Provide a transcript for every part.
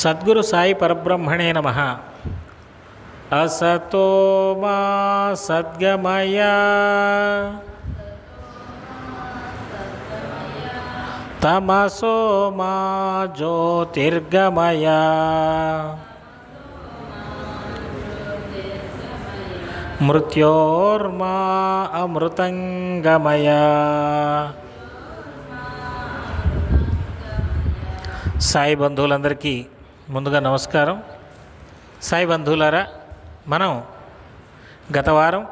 సద్గురు సాయి పరబ్రహ్మణే నమః. అసతో మా సద్గమయ తమసో మా జ్యోతిర్గమయ మృత్యోర్మా అమృతంగమయ. సాయి బంధువులందరికీ ముందుగా నమస్కారం. సాయి బంధువులారా, మనం గత వారం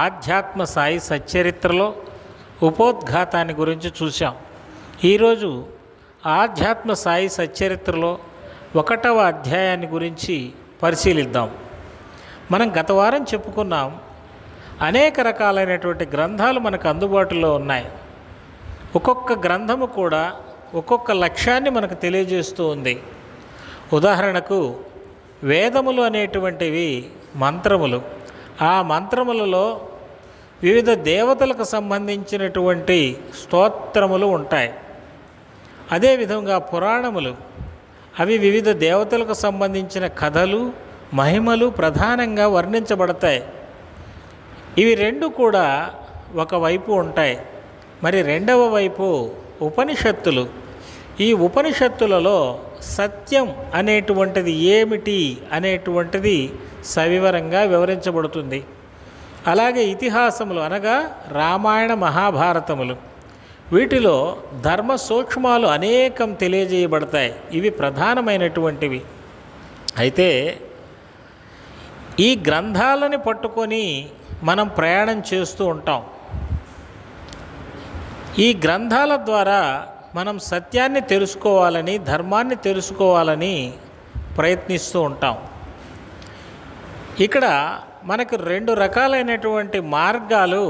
ఆధ్యాత్మ సాయి సచ్చరిత్రలో ఉపోద్ఘాతాన్ని గురించి చూసాం. ఈరోజు ఆధ్యాత్మ సాయి సచ్చరిత్రలో 1వ అధ్యాయాన్ని గురించి పరిశీలిద్దాం. మనం గత వారం చెప్పుకున్నాం, అనేక రకాలైనటువంటి గ్రంథాలు మనకు అందుబాటులో ఉన్నాయి. ఒక్కొక్క గ్రంథము కూడా ఒక్కొక్క లక్ష్యాన్ని మనకు తెలియజేస్తూ ఉంది. ఉదాహరణకు వేదములు అనేటువంటివి మంత్రములు. ఆ మంత్రములలో వివిధ దేవతలకు సంబంధించినటువంటి స్తోత్రములు ఉంటాయి. అదేవిధంగా పురాణములు, అవి వివిధ దేవతలకు సంబంధించిన కథలు, మహిమలు ప్రధానంగా వర్ణించబడతాయి. ఇవి రెండు కూడా ఒకవైపు ఉంటాయి. మరి రెండవ వైపు ఉపనిషత్తులు. ఈ ఉపనిషత్తులలో సత్యం అనేటువంటిది ఏమిటి అనేటువంటిది సవివరంగా వివరించబడుతుంది. అలాగే ఇతిహాసములు అనగా రామాయణ మహాభారతములు, వీటిలో ధర్మ సూక్ష్మాలు అనేకం తెలియజేయబడతాయి. ఇవి ప్రధానమైనటువంటివి. అయితే ఈ గ్రంథాలని పట్టుకొని మనం ప్రయాణం చేస్తూ ఉంటాం. ఈ గ్రంథాల ద్వారా మనం సత్యాన్ని తెలుసుకోవాలని, ధర్మాన్ని తెలుసుకోవాలని ప్రయత్నిస్తూ ఉంటాం. ఇక్కడ మనకు 2 రకాలైనటువంటి మార్గాలు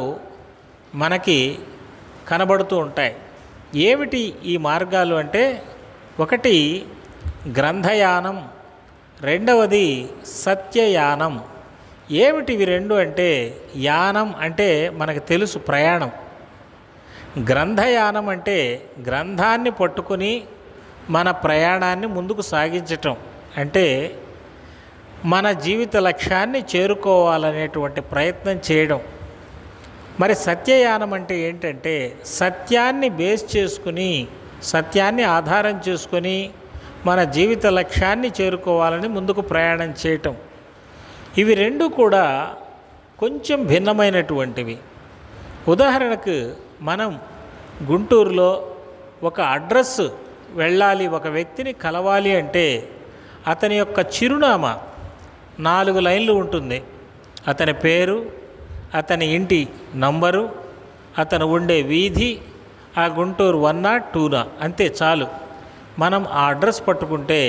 మనకి కనబడుతూ ఉంటాయి. ఏమిటి ఈ మార్గాలు అంటే, ఒకటి గ్రంథయానం, రెండవది సత్యయానం. ఏమిటి ఇవి రెండు అంటే, యానం అంటే మనకు తెలుసు ప్రయాణం. గ్రంథయానం అంటే గ్రంథాన్ని పట్టుకుని మన ప్రయాణాన్ని ముందుకు సాగించటం, అంటే మన జీవిత లక్ష్యాన్ని చేరుకోవాలనేటువంటి ప్రయత్నం చేయడం. మరి సత్యయానం అంటే ఏంటంటే, సత్యాన్ని బేస్ చేసుకుని, సత్యాన్ని ఆధారం చేసుకొని మన జీవిత లక్ష్యాన్ని చేరుకోవాలని ముందుకు ప్రయాణం చేయటం. ఇవి రెండు కూడా కొంచెం భిన్నమైనటువంటివి. ఉదాహరణకు మనం గుంటూరులో ఒక అడ్రస్ వెళ్ళాలి, ఒక వ్యక్తిని కలవాలి అంటే అతని యొక్క చిరునామా 4 లైన్లు ఉంటుంది. అతని పేరు, అతని ఇంటి నంబరు, అతను ఉండే వీధి, ఆ గుంటూరు 1 2 అంతే చాలు. మనం ఆ అడ్రస్ పట్టుకుంటే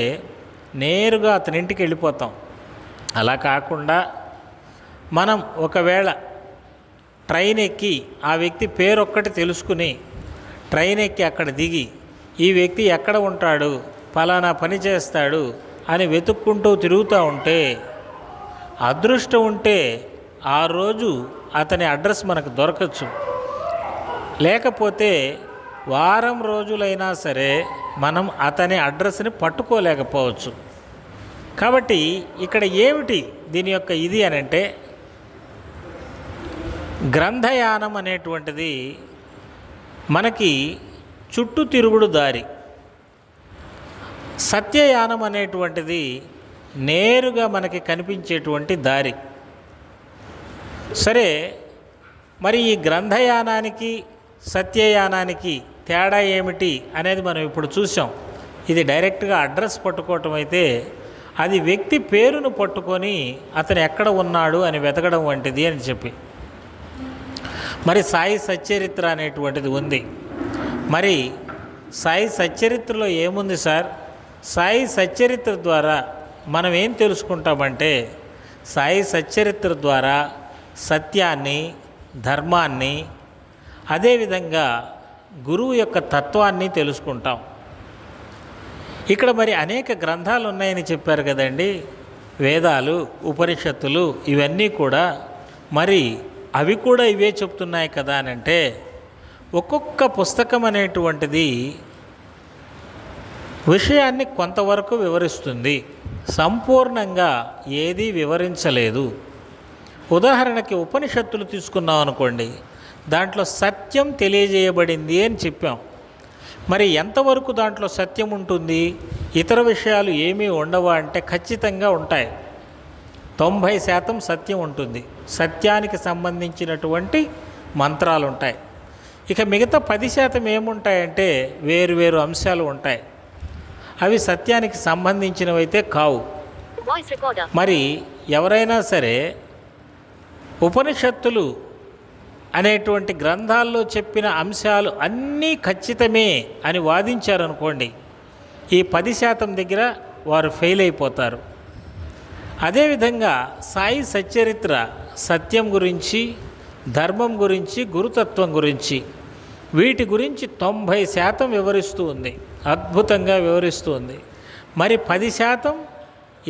నేరుగా అతని ఇంటికి వెళ్ళిపోతాం. అలా కాకుండా మనం ఒకవేళ ట్రైన్ ఎక్కి ఆ వ్యక్తి పేరు ఒక్కటి తెలుసుకుని ట్రైన్ ఎక్కి అక్కడ దిగి ఈ వ్యక్తి ఎక్కడ ఉంటాడు, ఫలానా పని చేస్తాడు అని వెతుక్కుంటూ తిరుగుతూ ఉంటే, అదృష్టం ఉంటే ఆ రోజు అతని అడ్రస్ మనకు దొరకచ్చు. లేకపోతే వారం రోజులైనా సరే మనం అతని అడ్రస్ని పట్టుకోలేకపోవచ్చు. కాబట్టి ఇక్కడ ఏమిటి దీని యొక్క ఇది అని అంటే, గ్రంథయానం అనేటువంటిది మనకి చుట్టూ తిరుగుడు దారి. సత్యయానం అనేటువంటిది నేరుగా మనకి కనిపించేటువంటి దారి. సరే, మరి ఈ గ్రంథయానానికి సత్యయానానికి తేడా ఏమిటి అనేది మనం ఇప్పుడు చూసాం. ఇది డైరెక్ట్గా అడ్రస్ పట్టుకోవటం అయితే, అది వ్యక్తి పేరును పట్టుకొని అతను ఎక్కడ ఉన్నాడు అని వెతకడం వంటిది అని చెప్పి. మరి సాయి సచ్చరిత్ర అనేటువంటిది ఉంది. మరి సాయి సచ్చరిత్రలో ఏముంది సార్? సాయి సచ్చరిత్ర ద్వారా మనం ఏం తెలుసుకుంటామంటే, సాయి సచ్చరిత్ర ద్వారా సత్యాన్ని, ధర్మాన్ని, అదేవిధంగా గురువు యొక్క తత్వాన్ని తెలుసుకుంటాం. ఇక్కడ మరి అనేక గ్రంథాలు ఉన్నాయని చెప్పారు కదండి, వేదాలు, ఉపనిషత్తులు, ఇవన్నీ కూడా. మరి అవి కూడా ఇవే చెప్తున్నాయి కదా అని అంటే, ఒక్కొక్క పుస్తకం అనేటువంటిది విషయాన్ని కొంతవరకు వివరిస్తుంది, సంపూర్ణంగా ఏదీ వివరించలేదు. ఉదాహరణకి ఉపనిషత్తులు తీసుకున్నాం అనుకోండి, దాంట్లో సత్యం తెలియజేయబడింది అని చెప్పాం. మరి ఎంతవరకు దాంట్లో సత్యం ఉంటుంది, ఇతర విషయాలు ఏమీ ఉండవా అంటే ఖచ్చితంగా ఉంటాయి. 90% సత్యం ఉంటుంది. సత్యానికి సంబంధించినటువంటి మంత్రాలు ఉంటాయి. ఇక మిగతా 10% ఏముంటాయంటే వేరు అంశాలు ఉంటాయి. అవి సత్యానికి సంబంధించినవైతే కావు. మరి ఎవరైనా సరే ఉపనిషత్తులు అనేటువంటి గ్రంథాల్లో చెప్పిన అంశాలు అన్నీ ఖచ్చితమే అని వాదించారనుకోండి, ఈ 10% దగ్గర వారు ఫెయిల్ అయిపోతారు. అదేవిధంగా సాయి సచ్చరిత్ర సత్యం గురించి, ధర్మం గురించి, గురుతత్వం గురించి, వీటి గురించి 90% వివరిస్తూ ఉంది, అద్భుతంగా వివరిస్తూ ఉంది. మరి 10%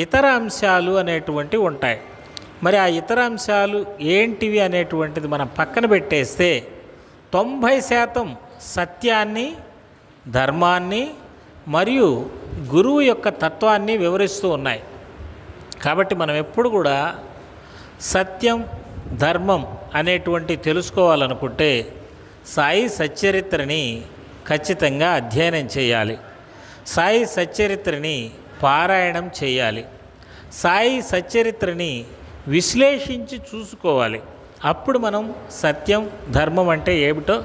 ఇతర అంశాలు అనేటువంటివి ఉంటాయి. మరి ఆ ఇతర అంశాలు ఏంటివి అనేటువంటిది మనం పక్కన పెట్టేస్తే 90% సత్యాన్ని, ధర్మాన్ని మరియు గురువు యొక్క తత్వాన్ని వివరిస్తూ ఉన్నాయి. కాబట్టి మనం ఎప్పుడు కూడా సత్యం, ధర్మం అనేటువంటి తెలుసుకోవాలనుకుంటే సాయి సచ్చరిత్రని ఖచ్చితంగా అధ్యయనం చేయాలి. సాయి సచ్చరిత్రని పారాయణం చేయాలి. సాయి సచ్చరిత్రని విశ్లేషించి చూసుకోవాలి. అప్పుడు మనం సత్యం, ధర్మం అంటే ఏమిటో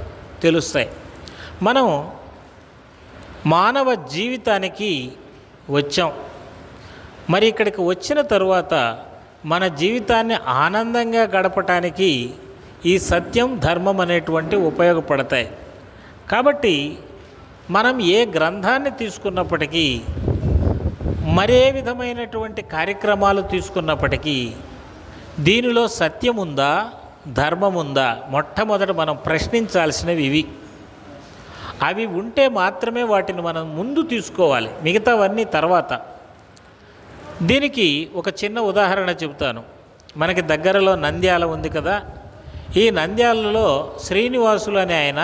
తెలుస్తాయి. మనం మానవ జీవితానికి వచ్చాం. మరి ఇక్కడికి వచ్చిన తరువాత మన జీవితాన్ని ఆనందంగా గడపటానికి ఈ సత్యం, ధర్మం అనేటువంటి ఉపయోగపడతాయి. కాబట్టి మనం ఏ గ్రంథాన్ని తీసుకున్నప్పటికీ, మరే విధమైనటువంటి కార్యక్రమాలు తీసుకున్నప్పటికీ దీనిలో సత్యం ఉందా, ధర్మం ఉందా, మొట్టమొదట మనం ప్రశ్నించాల్సినవి ఇవి. అవి ఉంటే మాత్రమే వాటిని మనం ముందు తీసుకోవాలి, మిగతావన్నీ తర్వాత. దీనికి ఒక చిన్న ఉదాహరణ చెబుతాను. మనకి దగ్గరలో నంద్యాల ఉంది కదా, ఈ నంద్యాలలో శ్రీనివాసులు అనే ఆయన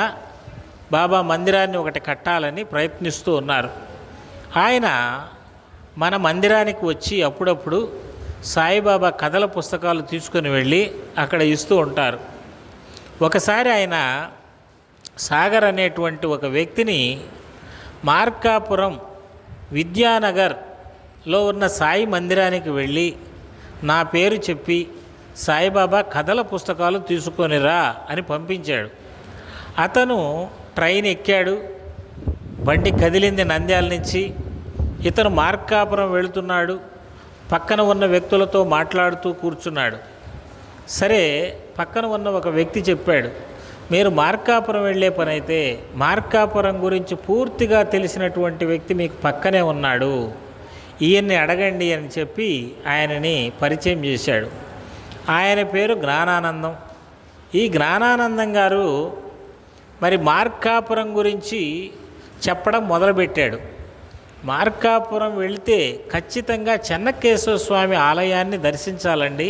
బాబా మందిరాన్ని ఒకటి కట్టాలని ప్రయత్నిస్తూ ఉన్నారు. ఆయన మన మందిరానికి వచ్చి అప్పుడప్పుడు సాయిబాబా కథల పుస్తకాలు తీసుకొని వెళ్ళి అక్కడ ఇస్తూ ఉంటారు. ఒకసారి ఆయన సాగర్ అనేటువంటి ఒక వ్యక్తిని మార్కాపురం విద్యానగర్లో ఉన్న సాయి మందిరానికి వెళ్ళి నా పేరు చెప్పి సాయిబాబా కథల పుస్తకాలు తీసుకొనిరా అని పంపించాడు. అతను ట్రైన్ ఎక్కాడు, బండి కదిలింది నంద్యాల నుంచి. ఇతను మార్కాపురం వెళుతున్నాడు, పక్కన ఉన్న వ్యక్తులతో మాట్లాడుతూ కూర్చున్నాడు. సరే, పక్కన ఉన్న ఒక వ్యక్తి చెప్పాడు, మీరు మార్కాపురం వెళ్ళే పని అయితే మార్కాపురం గురించి పూర్తిగా తెలిసినటువంటి వ్యక్తి మీకు పక్కనే ఉన్నాడు, ఈయన్ని అడగండి అని చెప్పి ఆయనని పరిచయం చేశాడు. ఆయన పేరు జ్ఞానానందం. ఈ జ్ఞానానందం గారు మరి మార్కాపురం గురించి చెప్పడం మొదలుపెట్టాడు. మార్కాపురం వెళితే ఖచ్చితంగా చెన్నకేశవ స్వామి ఆలయాన్ని దర్శించాలండి,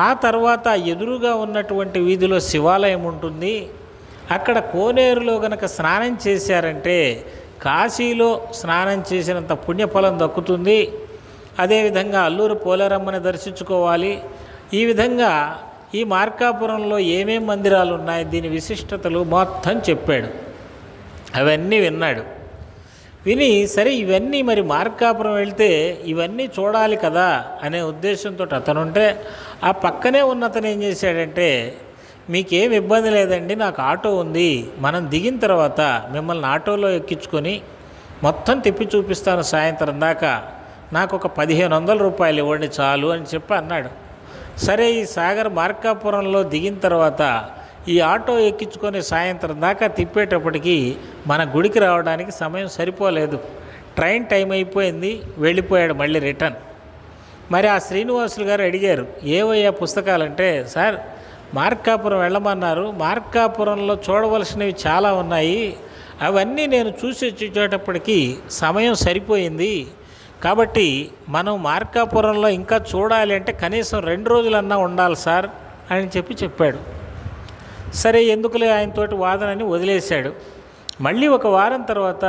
ఆ తర్వాత ఎదురుగా ఉన్నటువంటి వీధిలో శివాలయం ఉంటుంది, అక్కడ కోనేరులో గనక స్నానం చేశారంటే కాశీలో స్నానం చేసినంత పుణ్యఫలం దక్కుతుంది, అదేవిధంగా అల్లూరు పోలేరమ్మని దర్శించుకోవాలి. ఈ విధంగా ఈ మార్కాపురంలో ఏమేం మందిరాలు ఉన్నాయి, దీని విశిష్టతలు మొత్తం చెప్పాడు. అవన్నీ విన్నాడు. విని సరే ఇవన్నీ మరి మార్కాపురం వెళ్తే ఇవన్నీ చూడాలి కదా అనే ఉద్దేశంతో అతనుంటే, ఆ పక్కనే ఉన్న అతను ఏం చేశాడంటే, మీకేం ఇబ్బంది లేదండి, నాకు ఆటో ఉంది, మనం దిగిన తర్వాత మిమ్మల్ని ఆటోలో ఎక్కించుకొని మొత్తం తిప్పి చూపిస్తాను సాయంత్రం దాకా, నాకు ఒక 1500 రూపాయలు ఇవ్వండి చాలు అని చెప్పి అన్నాడు. సరే, ఈ సాగర్ మార్కాపురంలో దిగిన తర్వాత ఈ ఆటో ఎక్కించుకొని సాయంత్రం దాకా తిప్పేటప్పటికి మన గుడికి రావడానికి సమయం సరిపోలేదు, ట్రైన్ టైం అయిపోయింది, వెళ్ళిపోయాడు మళ్ళీ రిటర్న్. మరి ఆ శ్రీనివాసులు గారు అడిగారు, ఏవయ్యా పుస్తకాలంటే, సార్ మార్కాపురం వెళ్ళమన్నారు, మార్కాపురంలో చూడవలసినవి చాలా ఉన్నాయి, అవన్నీ నేను చూసి వచ్చేటప్పటికి సమయం సరిపోయింది, కాబట్టి మనం మార్కాపురంలో ఇంకా చూడాలి అంటే కనీసం 2 రోజులన్నా ఉండాలి సార్ అని చెప్పాడు. సరే, ఎందుకులే ఆయనతోటి వాదనని వదిలేశాడు. మళ్ళీ ఒక వారం తర్వాత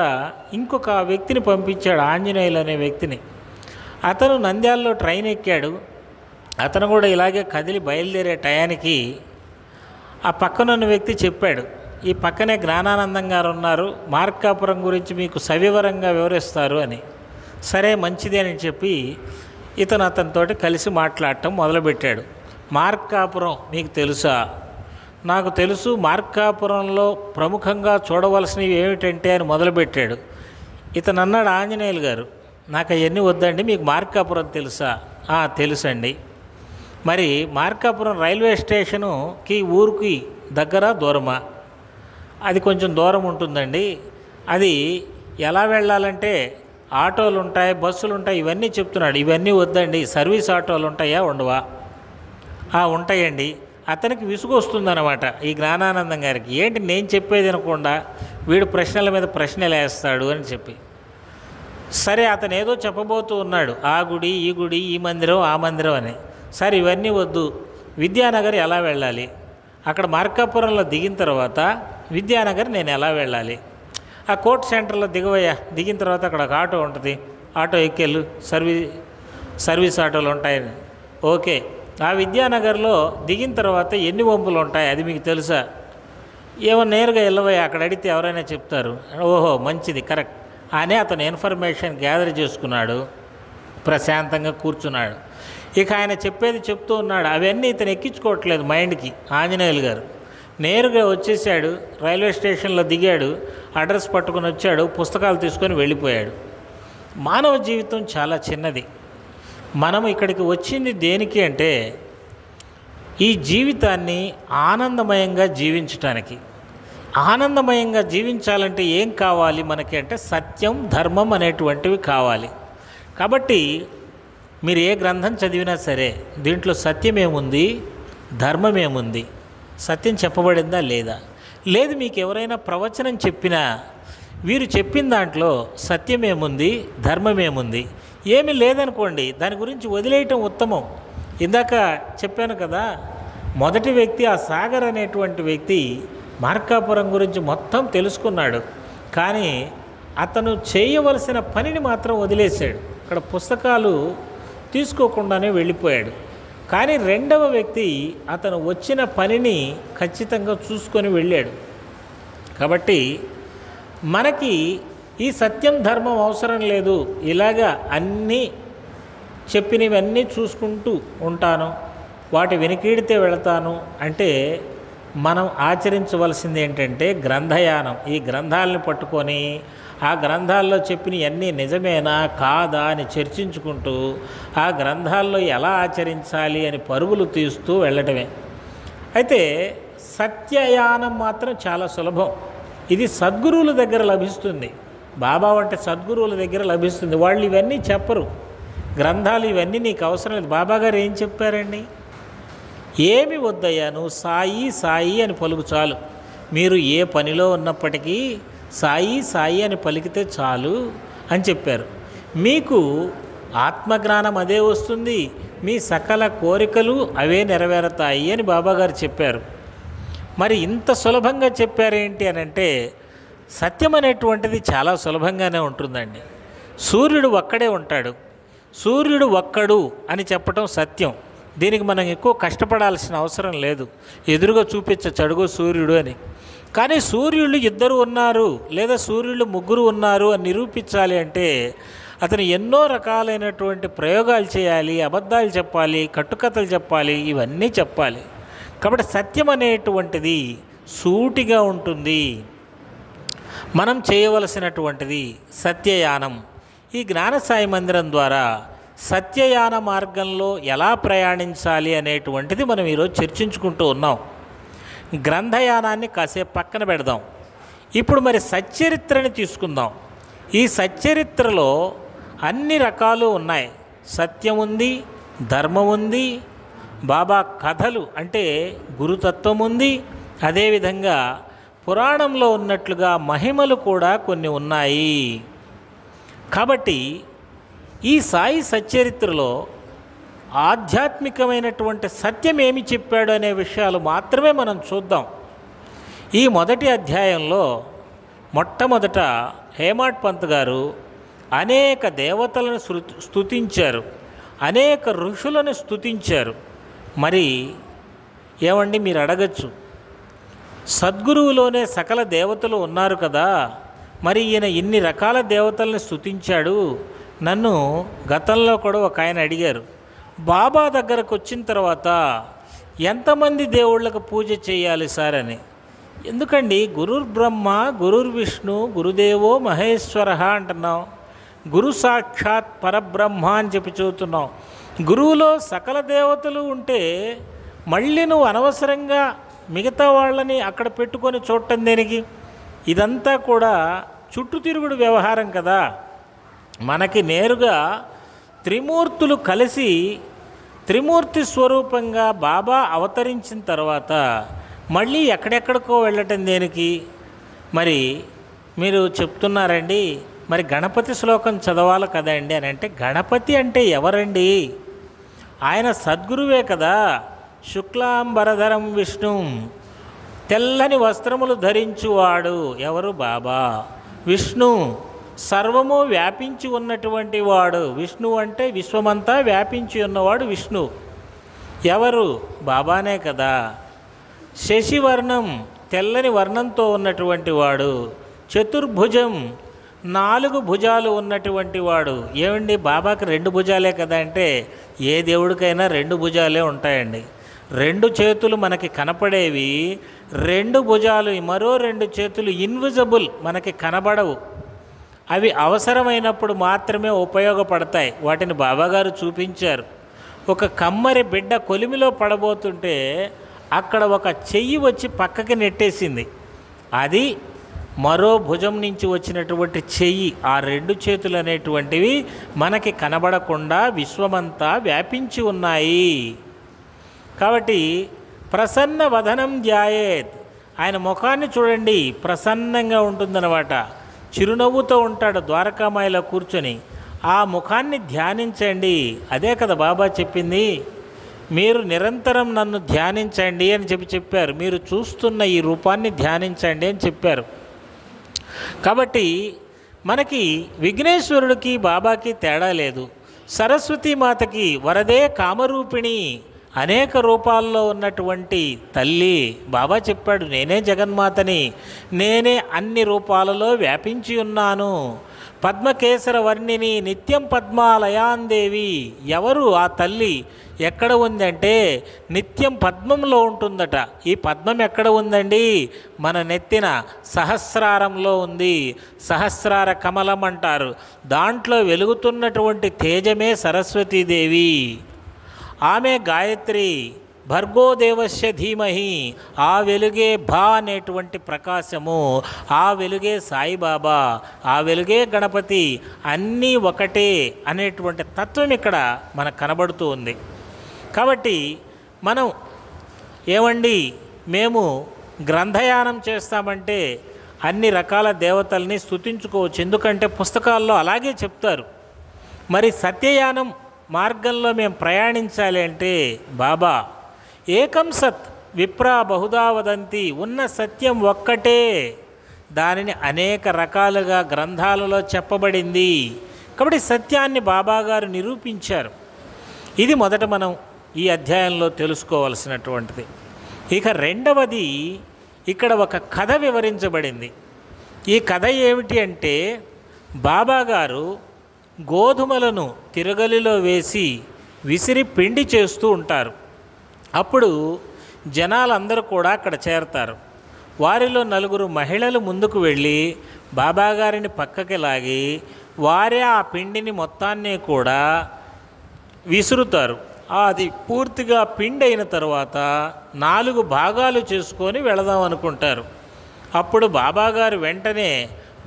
ఇంకొక వ్యక్తిని పంపించాడు, ఆంజనేయులు అనే వ్యక్తిని. అతను నంద్యాలలో ట్రైన్ ఎక్కాడు. అతను కూడా ఇలాగే కదిలి బయలుదేరే టయానికి ఆ పక్కనున్న వ్యక్తి చెప్పాడు, ఈ పక్కనే జ్ఞానానందం గారు ఉన్నారు, మార్కాపురం గురించి మీకు సవివరంగా వివరిస్తారు అని. సరే మంచిది అని చెప్పి ఇతను అతనితోటి కలిసి మాట్లాడటం మొదలుపెట్టాడు. మార్కాపురం మీకు తెలుసా? నాకు తెలుసు, మార్కాపురంలో ప్రముఖంగా చూడవలసినవి ఏమిటంటే అని మొదలుపెట్టాడు. ఇతను అన్నాడు, ఆంజనేయులు గారు నాకు అవన్నీ వద్దండి, మీకు మార్కాపురం తెలుసా? తెలుసండి. మరి మార్కాపురం రైల్వే స్టేషనుకి ఊరికి దగ్గర దూరమా? అది కొంచెం దూరం ఉంటుందండి. అది ఎలా వెళ్ళాలంటే ఆటోలు ఉంటాయి, బస్సులు ఉంటాయి, ఇవన్నీ చెప్తున్నాడు. ఇవన్నీ వద్దండి, సర్వీస్ ఆటోలు ఉంటాయా ఉండవా? ఉంటాయండి. అతనికి విసుగు వస్తుందన్నమాట ఈ జ్ఞానానందం గారికి. ఏంటి నేను చెప్పేది అనకుండా వీడు ప్రశ్నల మీద ప్రశ్నలు వేస్తాడు అని చెప్పి. సరే అతను ఏదో చెప్పబోతూ ఉన్నాడు, ఆ గుడి ఈ గుడి ఈ మందిరం ఆ మందిరం అని. సరే ఇవన్నీ వద్దు, విద్యానగర్ ఎలా వెళ్ళాలి, అక్కడ మార్కాపురంలో దిగిన తర్వాత విద్యానగర్ నేను ఎలా వెళ్ళాలి, ఆ కోర్ట్ సెంటర్లో దిగవయ్యా, దిగిన తర్వాత అక్కడ ఒక ఆటో ఉంటుంది, ఆటో ఎక్కెళ్ళు, సర్వీస్ ఆటోలు ఉంటాయని. ఓకే, ఆ విద్యానగర్లో దిగిన తర్వాత ఎన్ని వంపులు ఉంటాయి అది మీకు తెలుసా? ఏమో నేరుగా వెళ్ళవయ్యా, అక్కడ అడిగితే ఎవరైనా చెప్తారు. ఓహో మంచిది, కరెక్ట్ అని అతను ఇన్ఫర్మేషన్ గ్యాదర్ చేసుకున్నాడు. ప్రశాంతంగా కూర్చున్నాడు. ఇక ఆయన చెప్పేది చెప్తూ ఉన్నాడు. అవన్నీ ఇతను ఎక్కించుకోవట్లేదు మైండ్కి. ఆంజనేయులు గారు నేరుగా వచ్చేసాడు, రైల్వే స్టేషన్లో దిగాడు, అడ్రస్ పట్టుకుని వచ్చాడు, పుస్తకాలు తీసుకొని వెళ్ళిపోయాడు. మానవ జీవితం చాలా చిన్నది. మనం ఇక్కడికి వచ్చింది దేనికి అంటే ఈ జీవితాన్ని ఆనందమయంగా జీవించటానికి. ఆనందమయంగా జీవించాలంటే ఏం కావాలి మనకి అంటే సత్యం, ధర్మం అనేటువంటివి కావాలి. కాబట్టి మీరు ఏ గ్రంథం చదివినా సరే దీంట్లో సత్యం ఏముంది, ధర్మం ఏముంది, సత్యం చెప్పబడిందా లేదా? లేదు, మీకు ఎవరైనా ప్రవచనం చెప్పినా వీరు చెప్పిన దాంట్లో సత్యం ఏముంది, ధర్మం ఏముంది, ఏమీ లేదనుకోండి, దాని గురించి వదిలేయటం ఉత్తమం. ఇందాక చెప్పాను కదా, మొదటి వ్యక్తి ఆ సాగర్ అనేటువంటి వ్యక్తి మార్కాపురం గురించి మొత్తం తెలుసుకున్నాడు. కానీ అతను చేయవలసిన పనిని మాత్రం వదిలేశాడు. అక్కడ పుస్తకాలు తీసుకోకుండానే వెళ్ళిపోయాడు. కానీ రెండవ వ్యక్తి అతను వచ్చిన పనిని ఖచ్చితంగా చూసుకొని వెళ్ళాడు. కాబట్టి మనకి ఈ సత్యం ధర్మం అవసరం లేదు, ఇలాగా అన్నీ చెప్పినవన్నీ చూసుకుంటూ ఉంటాను, వాటి వెనుకీడితే వెళతాను అంటే మనం ఆచరించవలసింది ఏంటంటే గ్రంథయానం. ఈ గ్రంథాలను పట్టుకొని ఆ గ్రంథాల్లో చెప్పినవన్నీ నిజమేనా కాదా అని చర్చించుకుంటూ ఆ గ్రంథాల్లో ఎలా ఆచరించాలి అని పరుగులు తీస్తూ వెళ్ళటమే. అయితే సత్యయానం మాత్రం చాలా సులభం. ఇది సద్గురువుల దగ్గర లభిస్తుంది. బాబా వంటి సద్గురువుల దగ్గర లభిస్తుంది. వాళ్ళు ఇవన్నీ చెప్పరు, గ్రంథాలు ఇవన్నీ నీకు అవసరం లేదు. బాబాగారు ఏం చెప్పారండి? ఏమి వద్దయ్యా, నువ్వు సాయి సాయి అని పలుకు చాలు. మీరు ఏ పనిలో ఉన్నప్పటికీ సాయి సాయి అని పలికితే చాలు అని చెప్పారు. మీకు ఆత్మజ్ఞానం అదే వస్తుంది, మీ సకల కోరికలు అవే నెరవేరుతాయి అని బాబాగారు చెప్పారు. మరి ఇంత సులభంగా చెప్పారేంటి అని అంటే సత్యం అనేటువంటిది చాలా సులభంగానే ఉంటుందండి. సూర్యుడు ఒక్కడే ఉంటాడు, సూర్యుడు ఒక్కడు అని చెప్పటం సత్యం. దీనికి మనం ఎక్కువ కష్టపడాల్సిన అవసరం లేదు. ఎదురుగా చూపించచ్చు అడుగు సూర్యుడు అని. కానీ సూర్యుళ్ళు ఇద్దరు ఉన్నారు లేదా సూర్యుళ్ళు ముగ్గురు ఉన్నారు అని నిరూపించాలి అంటే అతను ఎన్నో రకాలైనటువంటి ప్రయోగాలు చేయాలి, అబద్ధాలు చెప్పాలి, కట్టుకథలు చెప్పాలి, ఇవన్నీ చెప్పాలి. కాబట్టి సత్యం అనేటువంటిది సూటిగా ఉంటుంది. మనం చేయవలసినటువంటిది సత్యయానం. ఈ జ్ఞానసాయి మందిరం ద్వారా సత్యయాన మార్గంలో ఎలా ప్రయాణించాలి అనేటువంటిది మనం ఈరోజు చర్చించుకుంటూ ఉన్నాం. గ్రంథయానాన్ని కాసేపు పక్కన పెడదాం. ఇప్పుడు మరి సచ్చరిత్రని తీసుకుందాం. ఈ సచ్చరిత్రలో అన్ని రకాలు ఉన్నాయి. సత్యం ఉంది, ధర్మం ఉంది, బాబా కథలు అంటే గురుతత్వం ఉంది, అదేవిధంగా పురాణంలో ఉన్నట్లుగా మహిమలు కూడా కొన్ని ఉన్నాయి. కాబట్టి ఈ సాయి సచ్చరిత్రలో ఆధ్యాత్మికమైనటువంటి సత్యం ఏమి చెప్పాడు అనే విషయాలు మాత్రమే మనం చూద్దాం. ఈ మొదటి అధ్యాయంలో మొట్టమొదట హేమాడ్ పంత్ గారు అనేక దేవతలను స్తుతించారు, అనేక ఋషులను స్తుతించారు. మరి ఏమండి మీరు అడగచ్చు, సద్గురువులోనే సకల దేవతలు ఉన్నారు కదా, మరి ఈయన ఇన్ని రకాల దేవతల్ని స్తుతించాడు. నన్ను గతంలో కూడా ఒక ఆయన అడిగారు, బాబా దగ్గరకు వచ్చిన తర్వాత ఎంతమంది దేవుళ్ళకు పూజ చేయాలి సార్ అని. ఎందుకండి గురుర్ బ్రహ్మ గురుర్ విష్ణు గురుదేవో మహేశ్వర అంటున్నాం, గురు సాక్షాత్ పరబ్రహ్మ అని చెప్పి చదువుతున్నాం. గురువులో సకల దేవతలు ఉంటే మళ్ళీ నువ్వు అనవసరంగా మిగతా వాళ్ళని అక్కడ పెట్టుకొని చూడటం దేనికి? ఇదంతా కూడా చుట్టూ తిరుగుడు వ్యవహారం కదా. మనకి నేరుగా త్రిమూర్తులు కలిసి త్రిమూర్తి స్వరూపంగా బాబా అవతరించిన తర్వాత మళ్ళీ ఎక్కడెక్కడికో వెళ్ళటం దేనికి? మరి మీరు చెప్తున్నారండి, మరి గణపతి శ్లోకం చదవాలి కదండి అని అంటే, గణపతి అంటే ఎవరండి? ఆయన సద్గురువే కదా. శుక్లాంబరధరం విష్ణు, తెల్లని వస్త్రములు ధరించువాడు ఎవరు? బాబా. విష్ణు సర్వము వ్యాపించి ఉన్నటువంటి వాడు. విష్ణు అంటే విశ్వమంతా వ్యాపించి ఉన్నవాడు విష్ణు. ఎవరు? బాబానే కదా. శశివర్ణం, తెల్లని వర్ణంతో ఉన్నటువంటి వాడు. చతుర్భుజం, 4 భుజాలు ఉన్నటువంటి వాడు. ఏమండి బాబాకి 2 భుజాలే కదా అంటే, ఏ దేవుడికైనా 2 భుజాలే ఉంటాయండి. 2 చేతులు మనకి కనపడేవి, 2 భుజాలు, మరో 2 చేతులు ఇన్విజిబుల్, మనకి కనబడవు. అవి అవసరమైనప్పుడు మాత్రమే ఉపయోగపడతాయి. వాటిని బాబాగారు చూపించారు. ఒక కమ్మరి బిడ్డ కొలిమిలో పడబోతుంటే అక్కడ ఒక చెయ్యి వచ్చి పక్కకి నెట్టేసింది. అది మరో భుజం నుంచి వచ్చినటువంటి చెయ్యి. ఆ 2 చేతులు అనేటువంటివి మనకి కనబడకుండా విశ్వమంతా వ్యాపించి ఉన్నాయి. కాబట్టి ప్రసన్న వదనం ధ్యాయేత్, ఆయన ముఖాన్ని చూడండి, ప్రసన్నంగా ఉంటుందన్నమాట. చిరునవ్వుతో ఉంటాడు ద్వారకామాయిలో కూర్చొని. ఆ ముఖాన్ని ధ్యానించండి. అదే కదా బాబా చెప్పింది, మీరు నిరంతరం నన్ను ధ్యానించండి అని చెప్పారు. మీరు చూస్తున్న ఈ రూపాన్ని ధ్యానించండి అని చెప్పారు. కాబట్టి మనకి విఘ్నేశ్వరుడికి బాబాకి తేడా లేదు. సరస్వతీమాతకి వరదే కామరూపిణి, అనేక రూపాల్లో ఉన్నటువంటి తల్లి. బాబా చెప్పాడు, నేనే జగన్మాతని, నేనే అన్ని రూపాలలో వ్యాపించి ఉన్నాను. పద్మకేసర వర్ణిని నిత్యం పద్మాలయాందేవి. ఎవరు ఆ తల్లి? ఎక్కడ ఉందంటే నిత్యం పద్మంలో ఉంటుందట. ఈ పద్మం ఎక్కడ ఉందండి? మన నెత్తిన సహస్రారంలో ఉంది. సహస్రార కమలం అంటారు. దాంట్లో వెలుగుతున్నటువంటి తేజమే సరస్వతీదేవి. ఆమె గాయత్రి. భర్గోదేవస్య ధీమహి, ఆ వెలుగే భా అనేటువంటి ప్రకాశము, ఆ వెలుగే సాయిబాబా, ఆ వెలుగే గణపతి, అన్నీ ఒకటే అనేటువంటి తత్వం ఇక్కడ మనకు కనబడుతూ ఉంది. కాబట్టి మనం ఏమండి, మేము గ్రంథయానం చేస్తామంటే అన్ని రకాల దేవతల్ని స్తుతించుకోవచ్చు, ఎందుకంటే పుస్తకాల్లో అలాగే చెప్తారు. మరి సత్యయానం మార్గంలో మేము ప్రయాణించాలి అంటే బాబా ఏకం సత్ విప్రా బహుదా వదంతి, ఉన్న సత్యం ఒక్కటే, దానిని అనేక రకాలుగా గ్రంథాలలో చెప్పబడింది. కాబట్టి సత్యాన్ని బాబాగారు నిరూపించారు. ఇది మొదట మనం ఈ అధ్యాయంలో తెలుసుకోవలసినటువంటిది. ఇక రెండవది, ఇక్కడ ఒక కథ వివరించబడింది. ఈ కథ ఏమిటి అంటే, బాబాగారు గోధుమలను తిరగలిలో వేసి విసిరి పిండి చేస్తూ ఉంటారు. అప్పుడు జనాలందరూ కూడా అక్కడ చేరతారు. వారిలో 4 మహిళలు ముందుకు వెళ్ళి బాబాగారిని పక్కకి లాగి వారే ఆ పిండిని మొత్తాన్ని కూడా విసురుతారు. అది పూర్తిగా పిండి అయిన తర్వాత 4 భాగాలు చేసుకొని వెళదాం అనుకుంటారు. అప్పుడు బాబాగారు వెంటనే